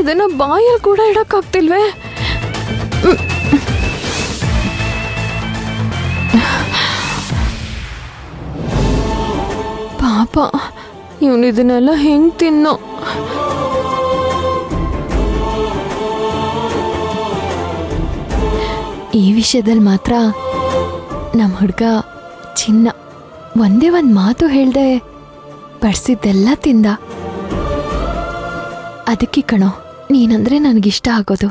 ಇದನ್ನ ಬಾಯಲ್ಲಿ ಕೂಡ ಇಡಕ್ಕಾಗ್ತಿಲ್ವೇ? ಪಾಪ ಇವನಿದನ್ನೆಲ್ಲ ಹೆಂಗ್ ತಿನ್ನೋ? ಈ ವಿಷಯದಲ್ಲಿ ಮಾತ್ರ ನಮ್ಮ ಹುಡುಗ ಚಿನ್ನ. ಒಂದೇ ಒಂದು ಮಾತು ಹೇಳ್ದೆ ಬಡ್ಸಿದ್ದೆಲ್ಲ ತಿಂದ. ಅದಕ್ಕೆ ಕಣೋ ನೀನಂದ್ರೆ ನನಗಿಷ್ಟ ಆಗೋದು.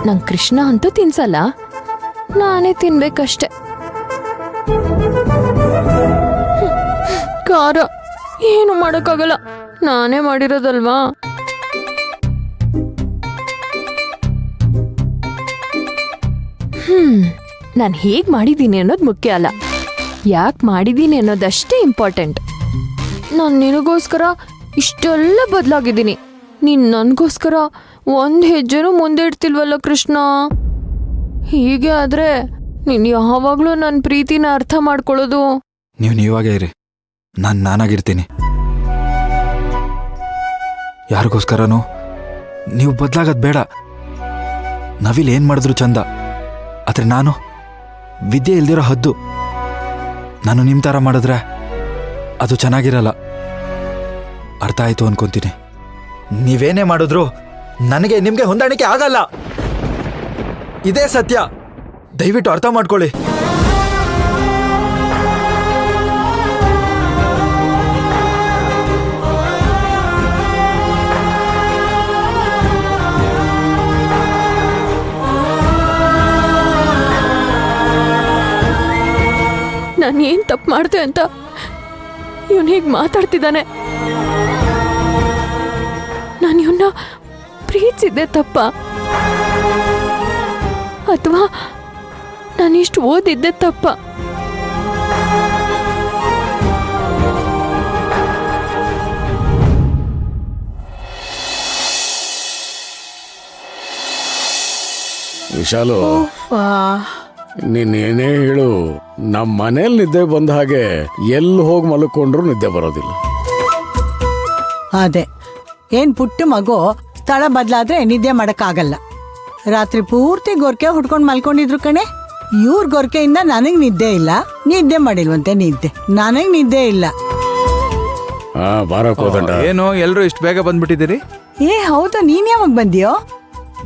ನಂಗೆ ಕೃಷ್ಣ ಅಂತೂ ತಿನ್ಸಲ್ಲ, ನಾನೇ ತಿನ್ಬೇಕಷ್ಟೆ. ಖಾರ ಏನು ಮಾಡೋಕ್ಕಾಗಲ್ಲ, ನಾನೇ ಮಾಡಿರೋದಲ್ವಾ. ನಾನು ಹೇಗೆ ಮಾಡಿದ್ದೀನಿ ಅನ್ನೋದು ಮುಖ್ಯ ಅಲ್ಲ, ಯಾಕೆ ಮಾಡಿದ್ದೀನಿ ಅನ್ನೋದಷ್ಟೇ ಇಂಪಾರ್ಟೆಂಟ್. ನಾನು ನಿನಗೋಸ್ಕರ ಇಷ್ಟೆಲ್ಲ ಬದಲಾಗಿದ್ದೀನಿ, ನೀನು ನನಗೋಸ್ಕರ ಒಂದು ಹೆಜ್ಜೆನೂ ಮುಂದೆ ಇಡ್ತಿಲ್ವಲ್ಲ ಕೃಷ್ಣ. ಹೀಗೆ ಆದ್ರೆ ನೀನು ಯಾವಾಗಲೂ ನನ್ನ ಪ್ರೀತಿನ ಅರ್ಥ ಮಾಡ್ಕೊಳ್ಳೋದು? ನೀವು ನೀವಾಗೇ ಇರಿ, ನಾನಾಗಿರ್ತೀನಿ. ಯಾರಿಗೋಸ್ಕರನೂ ನೀವು ಬದಲಾಗೋದು ಬೇಡ. ನವಿಲ್ ಏನು ಮಾಡಿದ್ರು ಚಂದ, ಆದರೆ ನಾನು ವಿದ್ಯೆ ಇಲ್ದಿರೋ ಹದ್ದು. ನಾನು ನಿಮ್ಮ ಥರ ಮಾಡಿದ್ರೆ ಅದು ಚೆನ್ನಾಗಿರಲ್ಲ. ಅರ್ಥ ಆಯಿತು ಅನ್ಕೊಂತೀನಿ. ನೀವೇನೇ ಮಾಡಿದ್ರು ನನಗೆ ನಿಮಗೆ ಹೊಂದಾಣಿಕೆ ಆಗಲ್ಲ, ಇದೇ ಸತ್ಯ. ದಯವಿಟ್ಟು ಅರ್ಥ ಮಾಡ್ಕೊಳ್ಳಿ. ನಾನು ಏನು ತಪ್ಪು ಮಾಡ್ದೆ ಅಂತ ಇವನು ಹೀಗೆ ಮಾತಾಡ್ತಿದ್ದಾನೆ. ನಾನು ಇವನ್ನ ಪ್ರೀತಿಸಿದ್ದೆ ತಪ್ಪ, ಅಥವಾ ನಾನಿಷ್ಟು ಓದಿದ್ದೆ ತಪ್ಪ? ವಿಶಾಲು, ನೀನೇನೇ ಹೇಳು, ನಮ್ಮ ಮನೇಲಿ ನಿದ್ದೆ ಬಂದ ಹಾಗೆ ಎಲ್ಲಿ ಹೋಗಿ ಮಲ್ಕೊಂಡ್ರು ನಿದ್ದೆ ಬರೋದಿಲ್ಲ. ಅದೇ ಏನ್ ಪುಟ್ಟ ಮಗು ಸ್ಥಳ ಬದಲಾದ್ರೆ ನಿದ್ದೆ ಮಾಡಕ್ಕಾಗಲ್ಲ. ರಾತ್ರಿ ಪೂರ್ತಿ ಗೊರ್ಕೆ ಹುಡ್ಕೊಂಡ್ ಮಲ್ಕೊಂಡಿದ್ರು ಕಣೆ. ಇವ್ರ ಗೊರ್ಕೆಯಿಂದ ನನಗ್ ನಿದ್ದೆ ಇಲ್ಲ, ನಿದ್ದೆ ಮಾಡಿಲ್ವಂತೆ ನಿದ್ದೆ, ನನಗ್ ನಿದ್ದೆ ಇಲ್ಲ. ಏನು ಎಲ್ರು ಇಷ್ಟು ಬೇಗ ಬಂದ್ಬಿಟ್ಟಿದ್ದೀರಿ? ಹೌದಾ, ನೀನ್ ಯಾವಾಗ ಬಂದಿಯೋ?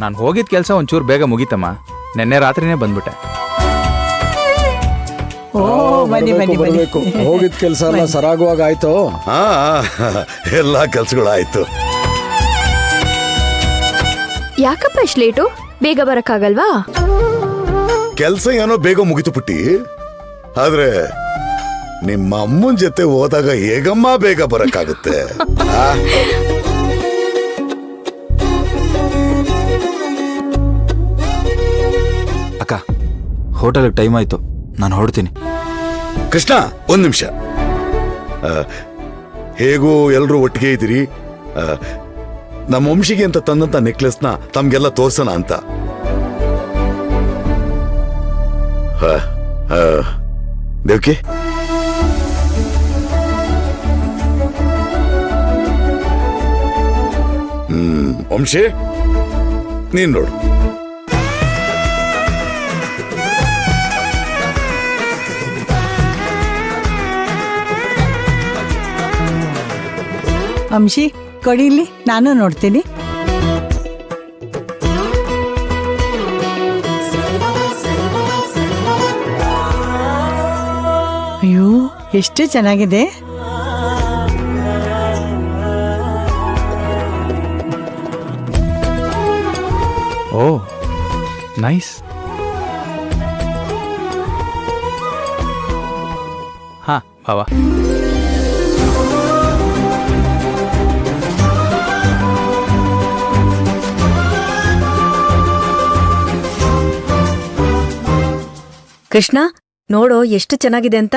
ನಾನು ಹೋಗಿದ್ ಕೆಲಸ ಒಂಚೂರು ಬೇಗ ಮುಗೀತಮ್ಮ, ನೆನ್ನೆ ರಾತ್ರಿನೇ ಬಂದ್ಬಿಟ್ಟೆ. ಓ ಬನ್ನಿ ಬನ್ನಿ ಬನ್ನಿ. ಹೋಗಿದ್ ಕೆಲಸ ಎಲ್ಲ ಸರಾಗುವಾಗ ಆಯ್ತು? ಎಲ್ಲಾ ಕೆಲ್ಸಗಳಾಯ್ತು. ಯಾಕಪ್ಪ ಇಷ್ಟು ಲೇಟು? ಬೇಗ ಬರಕ್ಕಾಗಲ್ವಾ? ಕೆಲ್ಸ ಏನೋ ಬೇಗ ಮುಗಿತು ಪುಟ್ಟಿ, ಆದ್ರೆ ನಿಮ್ಮ ಅಮ್ಮನ ಜೊತೆ ಹೋದಾಗ ಹೇಗಮ್ಮ ಬೇಗ ಬರಕ್ಕಾಗುತ್ತೆ? ಅಕ್ಕ, ಹೋಟೆಲ್ಗೆ ಟೈಮ್ ಆಯ್ತು, ನಾನು ಹೊರಡ್ತೀನಿ. ಕೃಷ್ಣ, ಒಂದ್ ನಿಮಿಷ. ಹೇಗೂ ಎಲ್ರೂ ಒಟ್ಟಿಗೆ ಇದ್ದೀರಿ, ನಮ್ಮ ವಂಶಿಗೆ ಅಂತ ತಂದಂತ ನೆಕ್ಲೆಸ್ನ ತಮ್ಗೆಲ್ಲ ತೋರ್ಸೋಣ ಅಂತ. ದೇವ್ಕಿ, ವಂಶಿ ನೀನ್ ನೋಡು. ಅಂಶಿ ಕೊಡಿಲಿ, ನಾನು ನೋಡ್ತೀನಿ. ಅಯ್ಯೋ ಎಷ್ಟು ಚೆನ್ನಾಗಿದೆ. ಓ ನೈಸ್. ಹಾ ಬಾವಾ. ಕೃಷ್ಣ ನೋಡೋ ಎಷ್ಟು ಚೆನ್ನಾಗಿದೆ ಅಂತ.